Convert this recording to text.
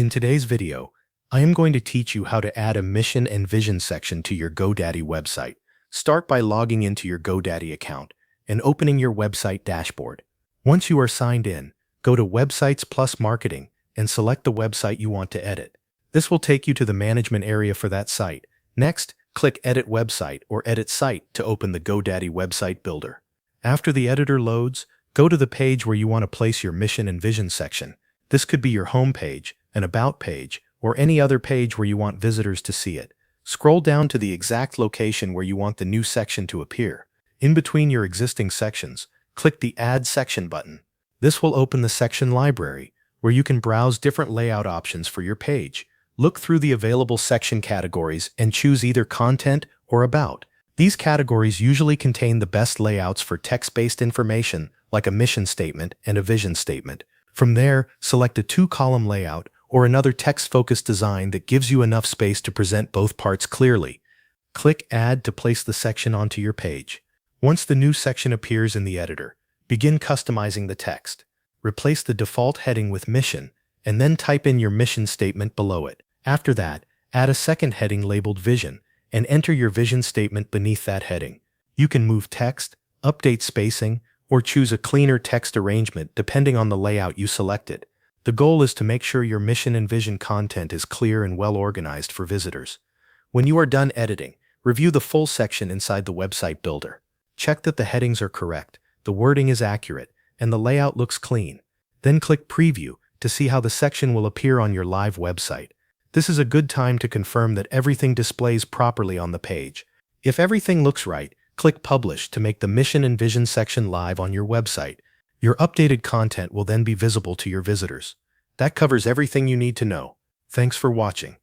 In today's video, I am going to teach you how to add a mission and vision section to your GoDaddy website. Start by logging into your GoDaddy account and opening your website dashboard. Once you are signed in, go to Websites plus Marketing and select the website you want to edit. This will take you to the management area for that site. Next, click Edit Website or Edit Site to open the GoDaddy Website Builder. After the editor loads, go to the page where you want to place your mission and vision section. This could be your home page, an About page, or any other page where you want visitors to see it. Scroll down to the exact location where you want the new section to appear. In between your existing sections, click the Add Section button. This will open the section library, where you can browse different layout options for your page. Look through the available section categories and choose either Content or About. These categories usually contain the best layouts for text-based information, like a mission statement and a vision statement. From there, select a two-column layout or another text-focused design that gives you enough space to present both parts clearly. Click Add to place the section onto your page. Once the new section appears in the editor, begin customizing the text. Replace the default heading with Mission, and then type in your mission statement below it. After that, add a second heading labeled Vision, and enter your vision statement beneath that heading. You can move text, update spacing, or choose a cleaner text arrangement depending on the layout you selected. The goal is to make sure your mission and vision content is clear and well organized for visitors. When you are done editing, review the full section inside the website builder. Check that the headings are correct, the wording is accurate, and the layout looks clean. Then click Preview to see how the section will appear on your live website. This is a good time to confirm that everything displays properly on the page. If everything looks right, click Publish to make the mission and vision section live on your website. Your updated content will then be visible to your visitors. That covers everything you need to know. Thanks for watching.